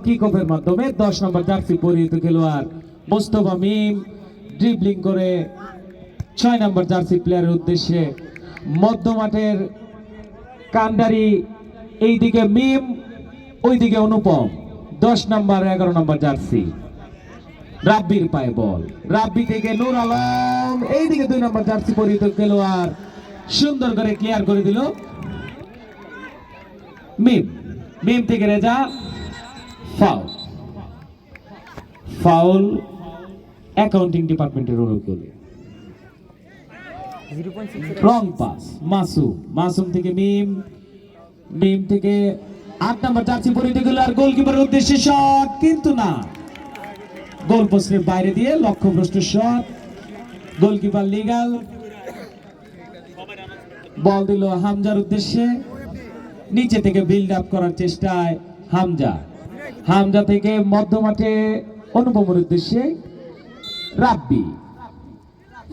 Kick অফের মাধ্যমে 10 নম্বর jersey পরিহিত খেলোয়াড় মোস্তফা মিম ড্রিবলিং করে 6 নম্বর জার্সি প্লেয়ারের উদ্দেশ্যে মধ্যমাঠের কান্ডারি, এইদিকে মিম ওইদিকে অনুপম। 10 নম্বর 11 নম্বর জার্সি রাব্বির পায়ে বল, রাব্বি থেকে নূর আলম, এইদিকে 2 নম্বর জার্সি পরিহিত খেলোয়াড় সুন্দর করে ক্লিয়ার করে দিল মিম। মিম থেকে রেজা, ফাউল। ফাউল অ্যাকাউন্টিং ডিপার্টমেন্টের অনুকূলে। রং পাস মাসুম, মাসুম থেকে মিম, মিম থেকে 8 নম্বর জার্সি পরিহিত খেলোয়াড় গোলকিপারের উদ্দেশ্যে শট, কিন্তু না, গোল পোস্টের বাইরে দিয়ে লক্ষ্যভ্রষ্ট শট। Goalkeeper legal. বল দিল হামজার উদ্দেশ্যে, নিচে থেকে বিল্ড আপ করার চেষ্টায় হামজা, হামজা থেকে মধ্যমাঠে অনুপমের উদ্দেশ্যে রাব্বি।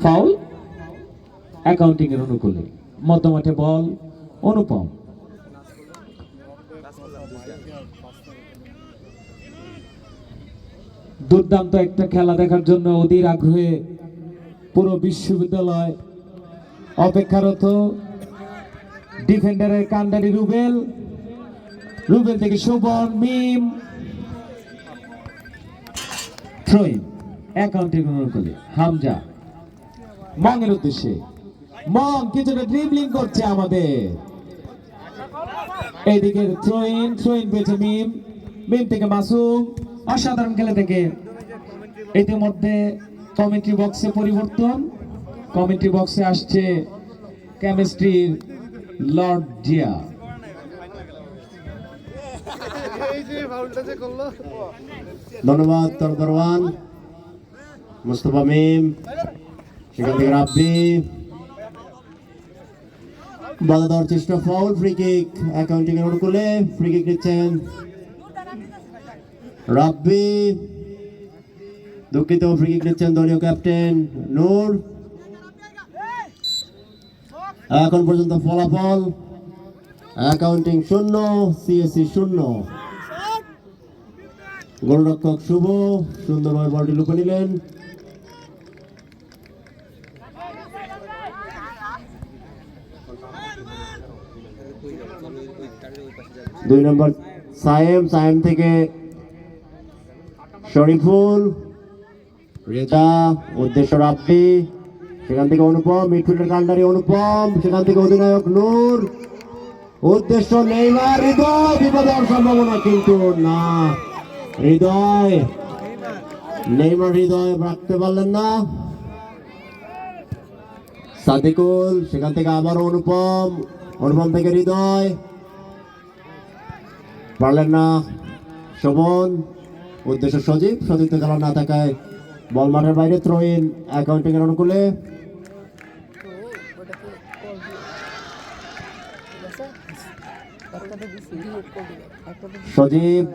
ফাউল অ্যাকাউন্টিং এর অনুকূলে। মধ্যমাঠে বল অনুপম। দুর্দান্ত একটা খেলা দেখার জন্য অধীর আগ্রহে পুরো বিশ্ববিদ্যালয় অপেক্ষারত। ডিফেন্ডারের কান্ডারি রুবেল, রুবেল থেকে শোভন, মিম, থ্রোইন অ্যাকাউন্টিং অনুকূলে। হামজা মংয়ের উদ্দেশ্যে, মং কিছুটা ড্রিবলিং করছে আমাদের, এইদিকে থ্রোইন, থ্রোইন পেয়েছে মিম, মিম থেকে মাসুম। অসাধারণ খেলা থেকে ইতিমধ্যে কমেন্ট্রি বক্সে পরিবর্তন, কমেন্ট্রি বক্সে আসছে কেমিস্ট্রির লর্ড জিয়া। ধন্যবাদ তরদরওয়ান মুস্তফা মিম, সেখান থেকে রাব্বি বাধা দেওয়ার চেষ্টা, ফাউল। ফ্রি কিক অ্যাকাউন্টিং এর অনুকূলে, ফ্রি কিক নিচ্ছেন রাব্বি, দুঃখিত, ফ্রি কিক নিচ্ছেন দলীয় ক্যাপ্টেন নূর। এখন পর্যন্ত ফলাফল অ্যাকাউন্টিং 0, সিএসসি 0। গোলরক্ষক শুভ সুন্দরভাবে বলটি লুপে নিলেন। দুই নম্বর সায়েম, সায়েম থেকে শরীফুল, রেজা উদ্দেশ্য রাব্বি, সেখান থেকে অনুপম, মিডফিল্ডের কান্ডারি অনুপম, সেখান থেকে অধিনায়ক নূর, উদ্দেশ্য নেইমার, হৃদয়, বিপদ হওয়ার সম্ভাবনা, কিন্তু না, হৃদয়, নেইমার হৃদয় রাখতে পারলেন না। সাদিকুল, সেখান থেকে আবার অনুপম, অনুপম থেকে হৃদয়, পারলেন না শোভন, উদ্দেশ্য সজীব, সজীব তো খেলা না থাকায় বল মাঠের বাইরে। থ্রোইন অ্যাকাউন্টিং এর অনুকূলে। সজীব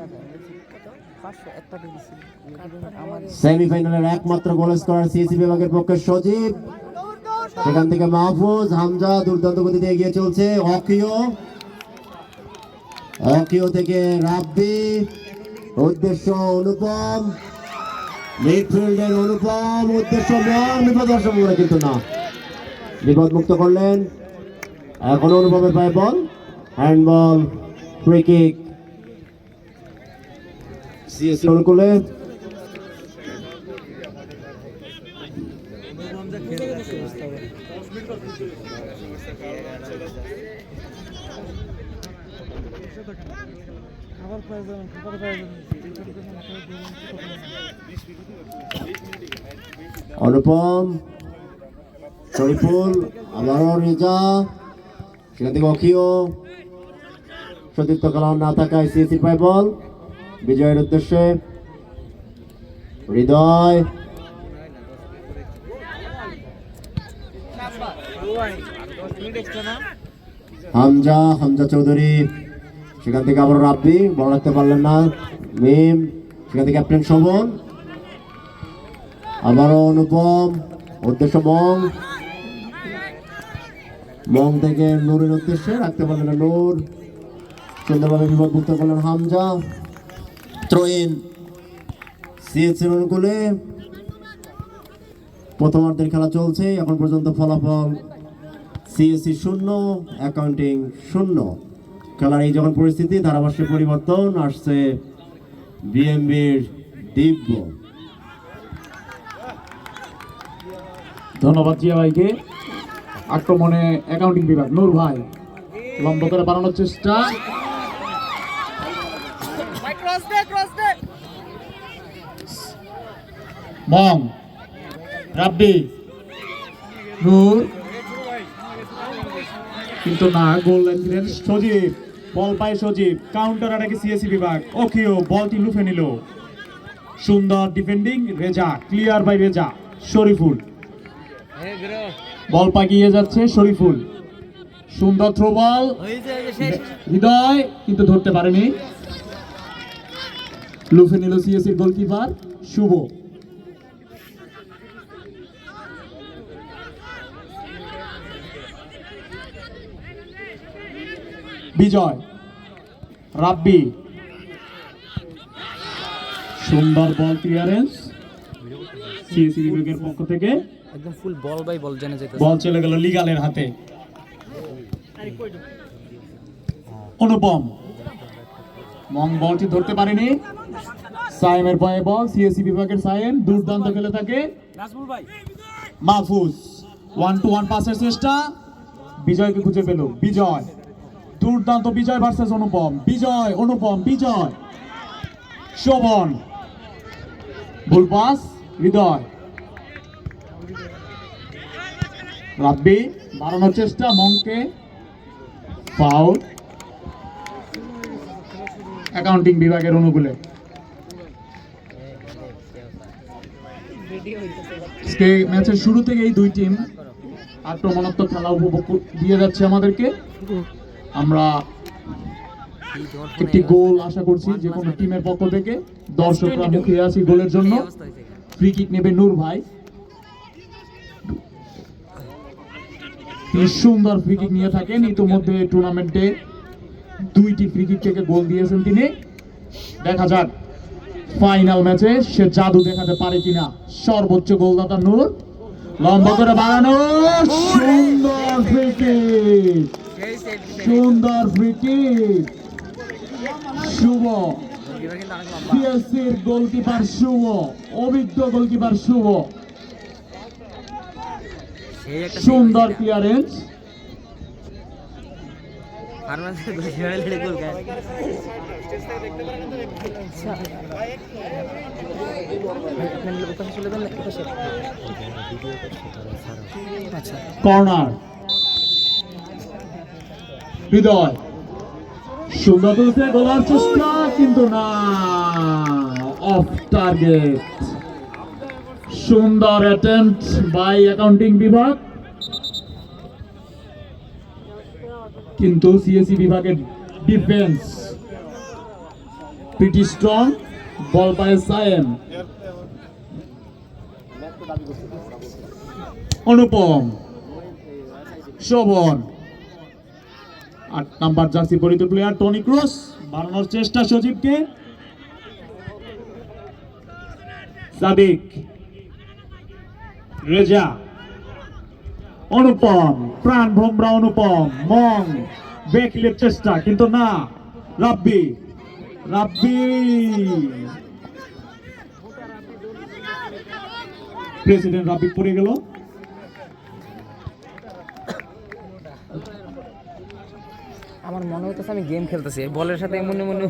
সেমিফাইনালের একমাত্র গোল স্কোরার সিএসি বিভাগের পক্ষে সজীব, সেখান থেকে মাহফুজ, হামজা দুর্দান্ত গতিতে এগিয়ে চলছে। অকিও, অকিও থেকে রাব্বি, উদ্দেশ্য অনুপম, মিডফিল্ডের অনুপম, উদ্দেশ্য মন, বিপদ হওয়ার সম্ভাবনা, কিন্তু না, বিপদ মুক্ত করলেন। এখন অনুপমের পায়ে বল, হ্যান্ডবল, ফ্রি কিক সিএসসি অনুকূলে। অনুপম, শরীফুল, আবারও রেজা, সেখান থেকে অখিও, সতীর্থ খেলা না থাকায় সিএসির পায় বল, বিজয়ের উদ্দেশ্যে হৃদয়, হামজা, হামজা চৌধুরী, সেখান থেকে আবার রাব্বি, বল রাখতে পারলেন না, মিম, সেখান থেকে ক্যাপ্টেন শোভন, আবারও অনুপম, উদ্দেশ্য মং, মং থেকে নূরের উদ্দেশ্যে রাখতে পারলেন না নূর, সুন্দরভাবে বিপদ মুক্ত করলেন হামজা। থ্রো ইন সিএসসির অনুকূলে। প্রথমার্ধের খেলা চলছে, এখন পর্যন্ত ফলাফল সিএসসি 0 অ্যাকাউন্টিং 0। খেলার এই যখন পরিস্থিতি, ধারাভাষ্যে পরিবর্তন আসছে বিএমবির দিব্য। ধন্যবাদ জিয়া ভাইকে। আক্রমণে অ্যাকাউন্টিং বিভাগ নূর ভাই লম্বা করে বানানোর চেষ্টা, মং রাব্বি নূর, কিন্তু না, গোল লাইন দিলেন সজীব। বল পায় সজীব, কাউন্টার আটাকে সিএসি বিভাগ। ওকেও বলটি লুফে নিল। সুন্দর defending Reza, clear by Reza. Shariful ball পাকিয়ে যাচ্ছে, শরীফুল সুন্দর থ্রো বল, হৃদয় কিন্তু ধরতে পারেনি। লুফে নিল সিএসির গোলকিপার শুভ। বিজয় রাব্বি, সুন্দর বল ক্লিয়ারেন্স সিএসি বিভাগের পক্ষ থেকে। একদম ফুল বল বাই বল জেনে যেতে বল চলে গেল লিগালের হাতে। অনুপম মং বলটি ধরতে পারেনি। সাইমের পায়ে বল, সিএসি বিভাগের সাইম দুর্দান্ত খেলে থাকে। মাহফুজ 1-to-1 পাসের চেষ্টা, বিজয়কে খুঁজে পেল। বিজয় দুর্দান্ত, বিজয় ভার্সেস অনুপম। বিজয় অনুপম, বিজয় শোভন, ভুল পাস হৃদয়। রাব্বি বাড়ানোর চেষ্টা, মংকে ফাউল অ্যাকাউন্টিং বিভাগের অনুকূলে। আজকে ম্যাচের শুরু থেকে এই দুই টিম আক্রমণাত্মক খেলা উপভোগ দিয়ে যাচ্ছে আমাদেরকে। আমরা একটি গোল আশা করছি যে কোনো টিমের পক্ষ থেকে। দর্শকরা মুখিয়ে আছি গোলের জন্য। ফ্রি কিক নেবে নূর ভাই। তিনি সুন্দর ফ্রি কিক নিয়ে থাকেন, ইতিমধ্যে টুর্নামেন্টে 2টি ফ্রি কিক থেকে গোল দিয়েছেন তিনি। দেখা যাক ফাইনাল ম্যাচে সে জাদু দেখাতে পারে কিনা। সর্বোচ্চ গোলদাতা নূর, লম্বা করে বাড়ানো, সুন্দর ফ্রি কিক, সুন্দর ফ্রি কিক শুভ। সিএসসির গোলকিপার শুভ, অভিজ্ঞ গোলকিপার শুভ, সুন্দর ক্লিয়ারেন্স। কর্নার হৃদয় সুন্দর তুলছে, গোলার চেষ্টা কিন্তু না, অফ টার্গেট। সুন্দর অ্যাটেম্পট বাই অ্যাকাউন্টিং বিভাগ, কিন্তু সিএসি বিভাগের ডিফেন্স প্রিটি স্ট্রং। বল পায় সায়েম, অনুপম, শোভন, 8 নাম্বার জার্সি পরিহিত প্লেয়ার টনি ক্রস বাড়ানোর চেষ্টা সজীবকে। সাদিক, রেজা, অনুপম, প্রাণ ভোমরা অনুপম, মং বেকলের চেষ্টা কিন্তু না। রাব্বি, রাব্বি প্রেসিডেন্ট রাব্বি পড়ে গেল। আমার মনে হইতেছে আমি গেম খেলতেছি বলের সাথে মনে মনে।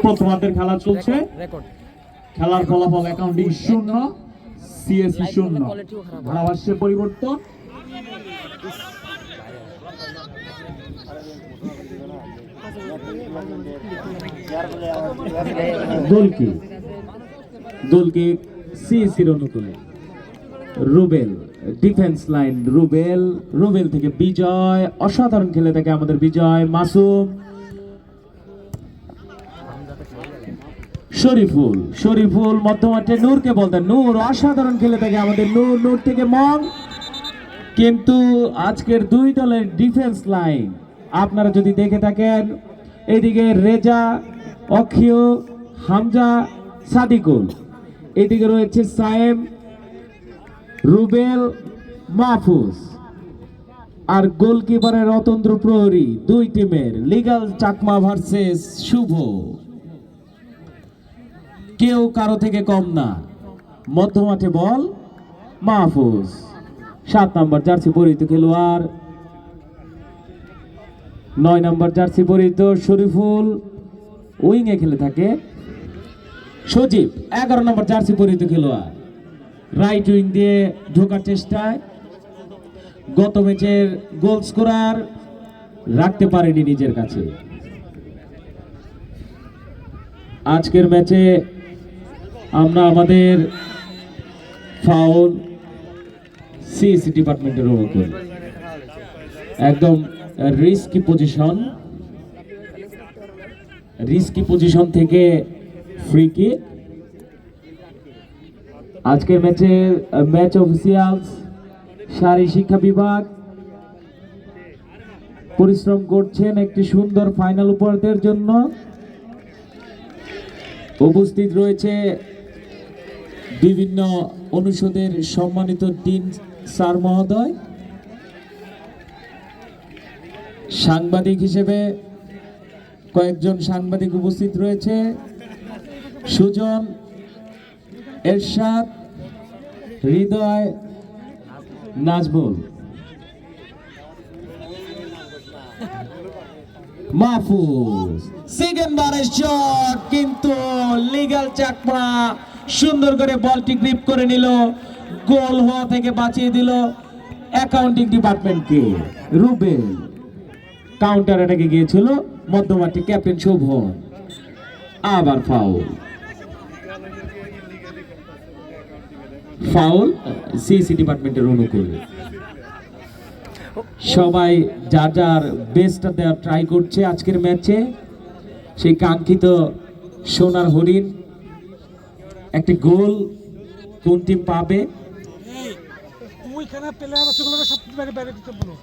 প্রথমার্ধের খেলা চলছে, খেলার ফলাফল অ্যাকাউন্টিং 0 সিএসসি 0। ধারাভাষ্যে পরিবর্তন, দোলকি সিএসসির অনুকূলে। রুবেল ডিফেন্স লাইন, রুবেল থেকে বিজয়, অসাধারণ খেলে থাকে আমাদের বিজয়। মাসুম, শরীফুল মধ্যমাঠে নূরকে বলতেন, নূর অসাধারণ খেলে থাকে আমাদের নূর থেকে মং। কিন্তু আজকের দুই দলের ডিফেন্স লাইন আপনারা যদি দেখে থাকেন, এদিকে রেজা, অখিও, হামজা, সাদিকুল। এদিকে রয়েছে সায়েম, রুবেল, মাহফুজ। আর গোলকিপারের অতন্ত্র প্রহরী দুই টিমের লিগ্যাল চাকমা ভার্সেস শুভ। কেউ কারো থেকে কম না। মধ্যমাঠে বল মাহফুজ, 7 নম্বর জার্সি পরিহিত খেলোয়াড়। 9 নম্বর জার্সি পরিহিত শরীফুল উইংয়ে খেলে থাকে। সজীব 11 নম্বর জার্সি পরিহিত খেলোয়াড়, রাইট উইং দিয়ে ঢোকার চেষ্টায়। গত ম্যাচের গোল স্কোরার রাখতে পারেনি নিজের কাছে। আজকের ম্যাচে আমরা আমাদের ফাউল সিএসি ডিপার্টমেন্টের অনুকূল, একদম রিস্কি পজিশন থেকে ফ্রি কিক। আজকের ম্যাচে ম্যাচ অফিসিয়ালস শারীরিক শিক্ষা বিভাগ পরিশ্রম করছেন একটি সুন্দর ফাইনাল উপহারের জন্য। উপস্থিত রয়েছে বিভিন্ন অনুষদের সম্মানিত ডিন স্যার মহোদয়। সাংবাদিক হিসেবে কয়েকজন সাংবাদিক উপস্থিত রয়েছে, সুজন, এরশাদ, হৃদয়, নাজমুল, মাহফুজ। সেকেন্ড বারের শট, কিন্তু লিগ্যাল চাকমা সুন্দর করে বলটি গ্রিপ করে নিল, গোল হওয়া থেকে বাঁচিয়ে দিল অ্যাকাউন্টিং ডিপার্টমেন্টকে। রুবেল কাউন্টার অ্যাটাকে গিয়েছিল মধ্যমাঠে ক্যাপ্টেন শোভন। আবার ফাউল সিএসি ডিপার্টমেন্টের অনুকূল। সবাই যার যার বেস্টটা দেওয়ার ট্রাই করছে আজকের ম্যাচে। সেই কাঙ্ক্ষিত সোনার হরিণ একটি গোল কোন টিম পাবে? ওইখানে প্লেয়ার আছে গুলো সব বাইরে বাইরে দিতে বলো।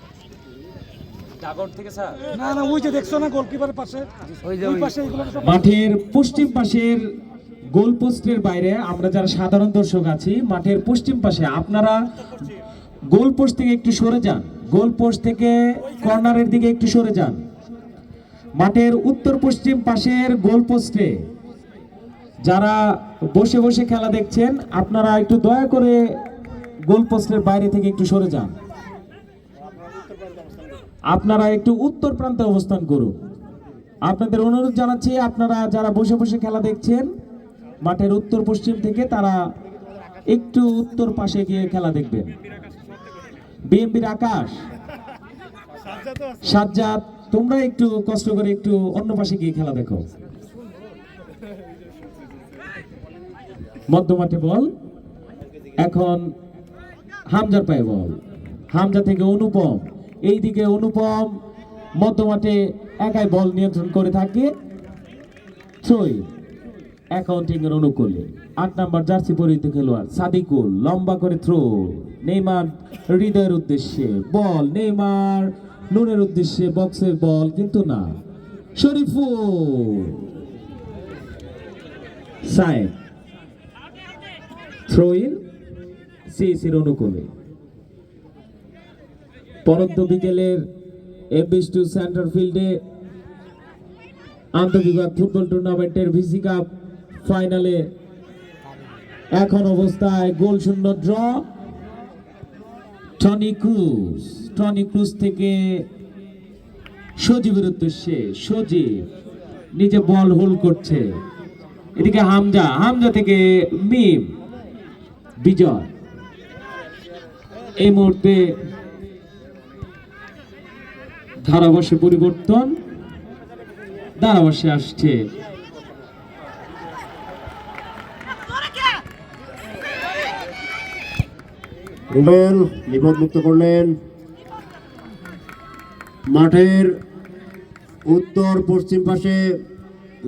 ডাগর থেকে স্যার না না, ওই যে দেখছো না গোলকিপারের পাশে, ওই পাশে এগুলো সব মাঠের পশ্চিম পাশের গোল পোস্টের বাইরে আমরা যারা সাধারণ দর্শক আছি, মাঠের পশ্চিম পাশে আপনারা গোল পোস্ট থেকে একটু সরে যান, গোল পোস্ট থেকে কর্নারের দিকে একটু সরে যান। মাঠের উত্তর পশ্চিম পাশের গোল পোস্টে যারা বসে বসে খেলা দেখছেন, আপনারা একটু দয়া করে গোল পোস্টের বাইরে থেকে একটু সরে যান। আপনারা একটু উত্তর প্রান্তে অবস্থান করুন। আপনাদের অনুরোধ জানাচ্ছি, আপনারা যারা বসে বসে খেলা দেখছেন মাঠের উত্তর পশ্চিম থেকে, তারা একটু উত্তর পাশে গিয়ে খেলা দেখবেন। বিএমপির আকাশ, সাজ্জাদ, তোমরা একটু কষ্ট করে একটু অন্য পাশে গিয়ে খেলা দেখো। মধ্যমাঠে বল এখন হামজার পায়ে বল, হামজা থেকে অনুপম। এইদিকে অনুপম মধ্যমাঠে একাই বল নিয়ন্ত্রণ করে থাকে। থ্রোইন অ্যাকাউন্টিং এর অনুকূলে 8 নম্বর জার্সি পরিহিত খেলোয়াড় সাদিকুল লম্বা করে থ্রো। নেইমার হৃদয়ের উদ্দেশ্যে বল, নেইমার নুনের উদ্দেশ্যে বক্সের বল, কিন্তু না। শরীফুল, সাইড, থ্রোইন সিএসির অনুকূলে। পরন্ত বিকেলের এফবিস2 সেন্টার ফিল্ডে আন্তঃবিভাগ ফুটবল টুর্নামেন্টের ভিসি কাপ ফাইনালে এখন অবস্থায় গোল শূন্য ড্র। টনি ক্রুজ থেকে সজীবের উদ্দেশ্যে, সজীব নিজে বল হোল্ড করছে। এদিকে হামজা থেকে মিম, বিজয়। এই মুহূর্তে ধারাভাষ্যে পরিবর্তন, ধারাভাষ্যে আসছে রুবেল বিপদমুক্ত করলেন। মাঠের উত্তর পশ্চিম পাশে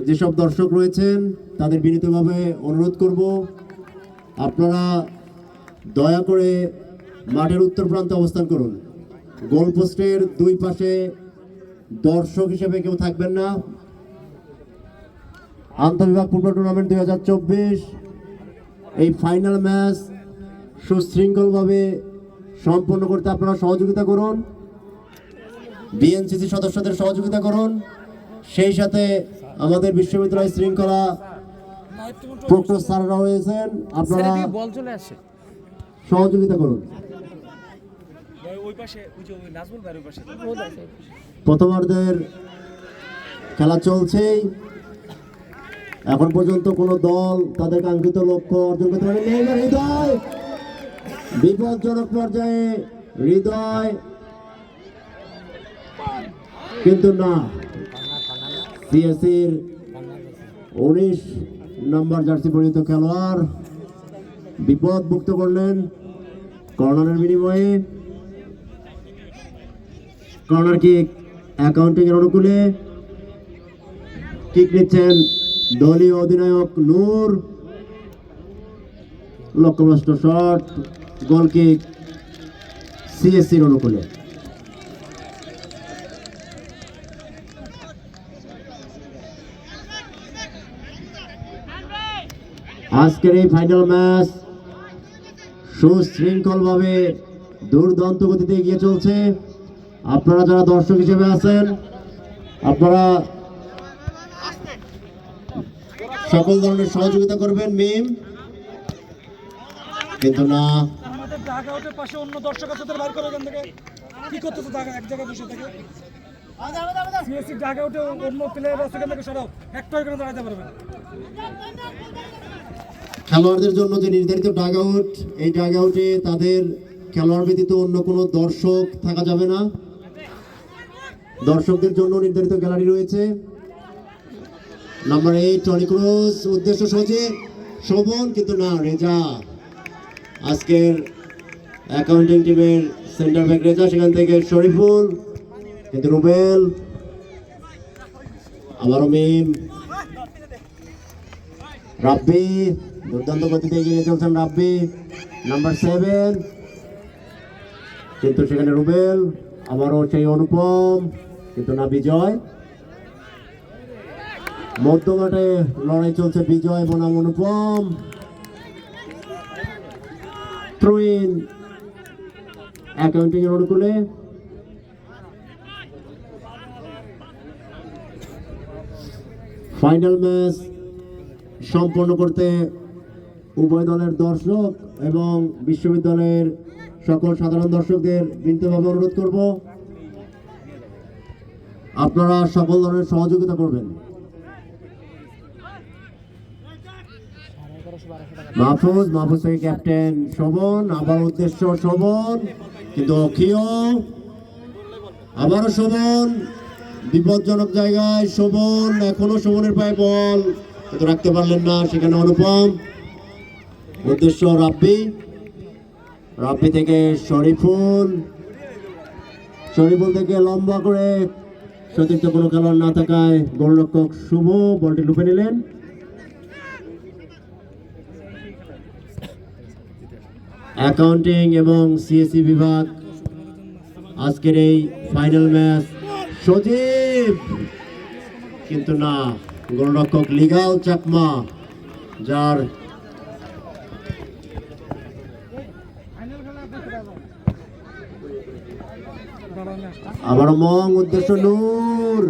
যেসব দর্শক রয়েছেন তাদের বিনীতভাবে অনুরোধ করব, আপনারা দয়া করে মাঠের উত্তর প্রান্তে অবস্থান করুন। গোল পোস্টের দুই পাশে দর্শক হিসেবে কেউ থাকবেন না, আন্তঃবিভাগ ফুটবল টুর্নামেন্ট 2024 এই ফাইনাল ম্যাচ সুশৃঙ্খলভাবে সম্পন্ন করতে আপনারা সহযোগিতা করুন, বিএনসিসি সদস্যদের সহযোগিতা করুন, সেই সাথে আমাদের বিশ্ববিদ্যালয় শৃঙ্খলা প্রক্টর স্যাররা হয়েছেন, আপনারা বল চলে আসে সহযোগিতা করুন। ওই পাশে ওই যে ওই নাজমুল ভাইয়ের ওই পাশে প্রথমার্ধের খেলা চলছেই, এখন পর্যন্ত কোনো দল তাদের কাঙ্ক্ষিত লক্ষ্য অর্জন করতে পারেনি। এবার হৃদয় বিপজ্জনক পর্যায়ে, হৃদয় কিন্তু না, সিএসির 19 নম্বর জার্সি পরিহিত খেলোয়াড় বিপদ মুক্ত করলেন কর্নারের বিনিময়ে। কর্নার কিক অ্যাকাউন্টিং এর অনুকূলে, কিক নিচ্ছেন দলীয় অধিনায়ক নূর, লক্ষ্যভ্রষ্ট শট, গোল কিক সিএসসির অনুকূলে। আজকের এই ফাইনাল ম্যাচ সুশৃঙ্খলভাবে দুর্দান্ত গতিতে এগিয়ে চলছে। আপনারা যারা দর্শক হিসেবে আছেন, আপনারা সকল ধরনের সহযোগিতা করবেন। মিম কিন্তু না, আমাদের ডাগ আউটের পাশে অন্য দর্শক আছে, তাদের বাইর করে এখান থেকে। কি করতেছে ডাগ এক জায়গায় বসে থেকে? সিএসসি ডাগ আউটে অন্য প্লেয়ার আছে, এখান থেকে সরাও, একটা এখানে দাঁড়াতে পারবে না। খেলোয়াড়দের জন্য যে নির্ধারিত ডাগ আউট, এই ডাগ আউটে তাদের খেলোয়াড় ব্যতীত অন্য কোনো দর্শক থাকা যাবে না। দর্শকদের জন্য নির্ধারিত গ্যালারি রয়েছে। নাম্বার 8 টনি ক্রুজ, উদ্দেশ্য শোভন কিন্তু না, রেজা আজকের অ্যাকাউন্টিং টিমের সেন্টার ব্যাক রেজা, সেখান থেকে শরীফুল কিন্তু রুবেল, আবারও মিম, রাব্বি দুর্দান্ত গতিতে এগিয়ে চলছেন রাব্বি, নাম্বার 7 কিন্তু সেখানে রুবেল, আবারও সেই অনুপম কিন্তু না, বিজয়। মধ্যমাঠে লড়াই চলছে বিজয় বনাম অনুপম, থ্রোইন অ্যাকাউন্টিং এর অনুকূলে। ফাইনাল ম্যাচ সম্পন্ন করতে উভয় দলের দর্শক এবং বিশ্ববিদ্যালয়ের সকল সাধারণ দর্শকদের বিনীতভাবে অনুরোধ করব, আপনারা সকল ধরনের সহযোগিতা করবেন। মাহফুজ থেকে ক্যাপ্টেন শোভন, আবার উদ্দেশ্য শোভন কিন্তু অক্ষীয়, আবারও শোভন বিপজ্জনক জায়গায়, শোভন এখনো শোভনের পায়ে বল কিন্তু রাখতে পারলেন না, সেখানে অনুপম, উদ্দেশ্য রাব্বি থেকে শরীফুল থেকে লম্বা করে, সতীর্থ কোনো খেলোয়াড় না থাকায় গোলরক্ষক শুভ বলটি লুপে নিলেন। অ্যাকাউন্টিং এবং সিএসসি বিভাগ আজকের এই ফাইনাল ম্যাচ, সজীব কিন্তু না, গোলরক্ষক লিগাল চাকমা, যার আবার মং, উদ্দেশ্য নূর,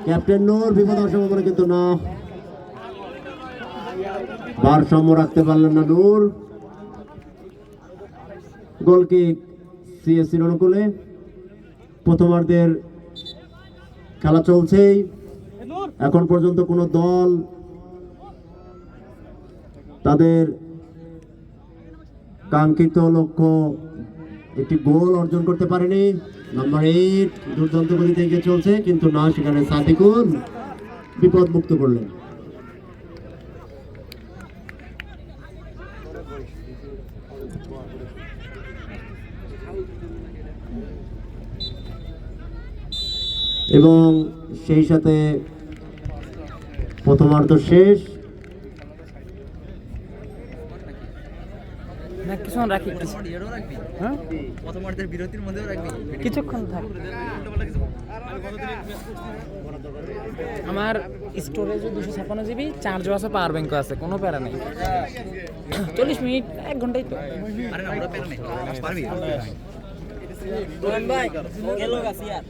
ক্যাপ্টেন নূর বিপদের সম্ভাবনা কিন্তু না, ভারসাম্য রাখতে পারলেন না নূর, গোল কিক সিএসসির অনুকূলে। প্রথমার্ধের খেলা চলছেই, এখন পর্যন্ত কোনো দল তাদের কাঙ্ক্ষিত লক্ষ্য একটি গোল অর্জন করতে পারেনি। নাম্বার 8 দুর্দান্ত গতিতে এগিয়ে চলছে কিন্তু না, সেখানে সাদিকুল বিপদ মুক্ত করলেন। এবং সেই সাথে প্রথমার্ধ শেষ। কিছুক্ষণ রাখি হ্যাঁ প্রথমার্ধের বিরতির মধ্যেও রাখবি কিছুক্ষণ থাক আমার স্টোরেজে 256 জিবি চার্জও আছে পাওয়ার ব্যাংকও আছে কোনো প্যারা নেই 40 মিনিট 1 ঘন্টাই তো আরে না ওরা পেরে নেই পারবি ভাই গেল গাছি আর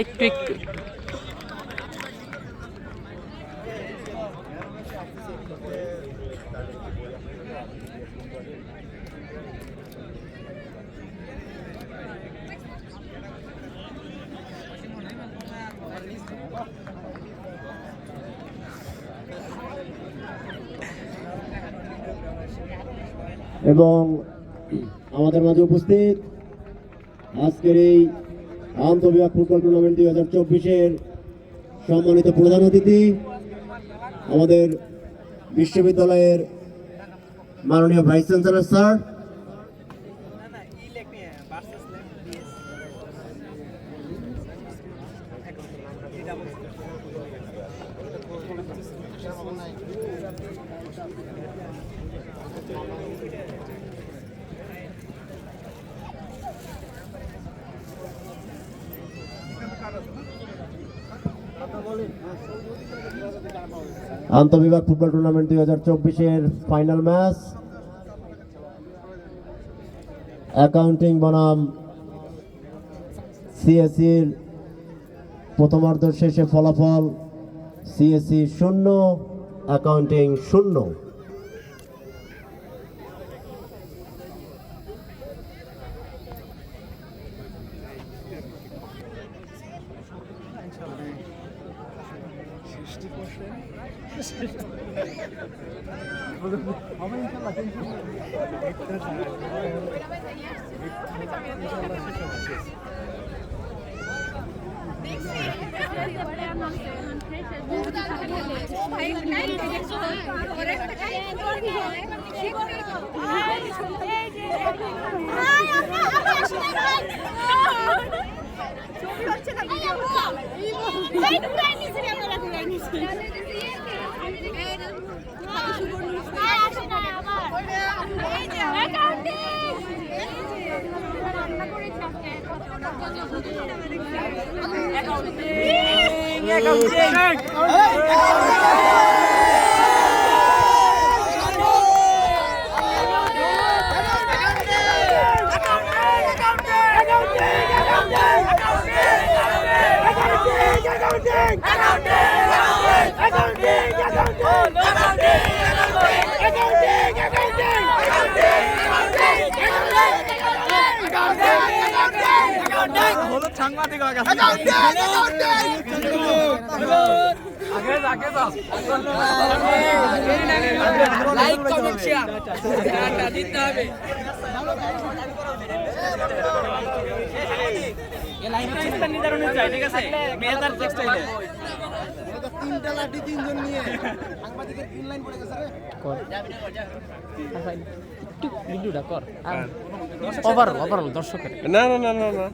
একটু একটু এবং আমাদের মাঝে উপস্থিত আজকের এই আন্তঃবিভাগ ফুটবল টুর্নামেন্ট 2024-এর সম্মানিত প্রধান অতিথি আমাদের বিশ্ববিদ্যালয়ের মাননীয় ভাইস চ্যান্সেলর স্যার, আন্তঃবিভাগ ফুটবল টুর্নামেন্ট 2024-এর ফাইনাল ম্যাচ অ্যাকাউন্টিং বনাম সিএসসির প্রথমার্ধ শেষে ফলাফল CSC 0 accounting 0। Like comment share দিতে হবে এই লাইন চিন্তা নির্ধারণ হয়ে যায় ঠিক আছে মেয়েদার টেক্সটাইলে তিনটা লাঠি তিনজন নিয়ে সাংবাদিকের তিন লাইন পড়ে গেছে রে কর একটু ভিডিওটা কর ওভারঅল দর্শকের না না না না না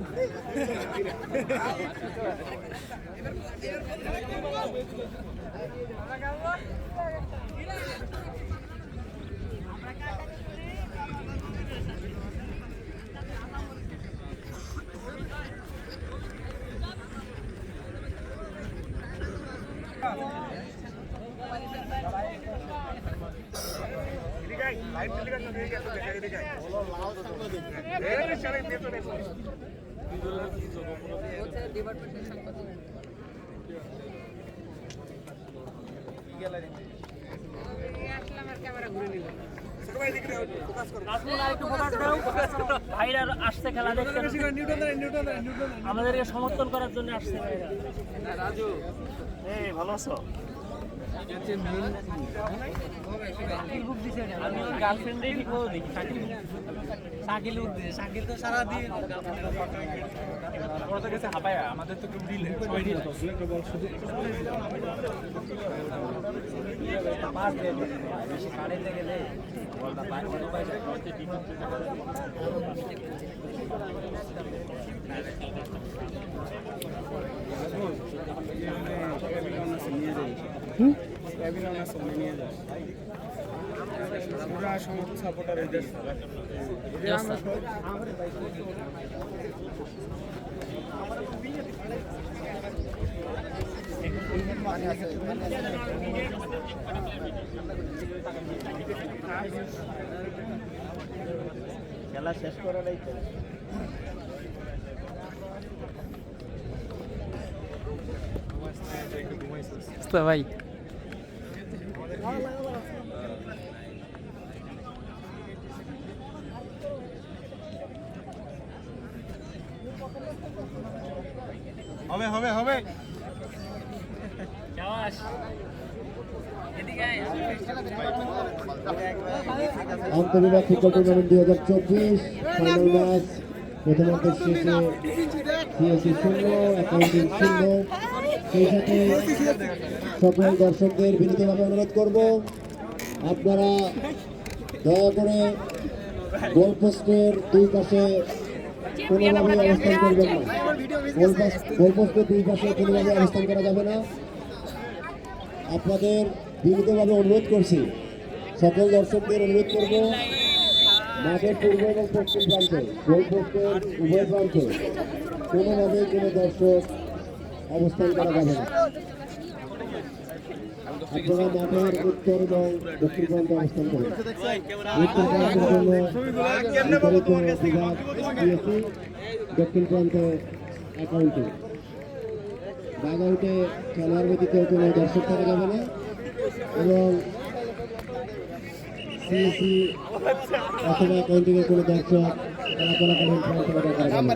ভাইরা আসছে খেলা দেখতে আমাদেরকে সমর্থন করার জন্য আসছে ভাইরা রাজু এই ভালো আছো আমি গার্লফ্রেন্ডে দেখি শাকিল শাকিল তো সারাদিন কাছে হাঁপায় আমাদের তো কেউ দিলে খেলা শেষ করে নাই তো ভাই হবে হবে হবে আন্তর্জাতিক ফুটবল টুর্নামেন্ট 2024 ফাইনাল ম্যাচ প্রথমার্ধের শেষে সিএসি 0 অ্যাকাউন্টিং 0। সেই সাথে সকল দর্শকদের বিনীতভাবে অনুরোধ করব আপনারা দয়া করে গোলপোস্টের দুই পাশে কোনোভাবে অবস্থান করবেন না। গোলপোস্টের দুই পাশে কোনোভাবে অবস্থান করা যাবে না। আপনাদের বিনীতভাবে অনুরোধ করছি, সকল দর্শকদের অনুরোধ করব মাঠের পূর্ব এবং পশ্চিম প্রান্তে গোলপোস্টের উভয় প্রান্তে কোনোভাবে কোনো দর্শক অবস্থান করা যাবে না। আপনারা মাঠের উত্তর এবং দক্ষিণ প্রান্তে অবস্থান করুন। উত্তর প্রান্তের জন্য বিতাড়িত বিভাগ দিয়েছি, দক্ষিণ প্রান্তে অ্যাকাউন্টিং। ডাগআউটে খেলোয়াড় ব্যতীত কোনো দর্শক থাকা যাবে না এবং সিএসি অথবা অ্যাকাউন্টিংয়ের কোনো দর্শক খেলা চলাকালীন খেলা করা যাবে না।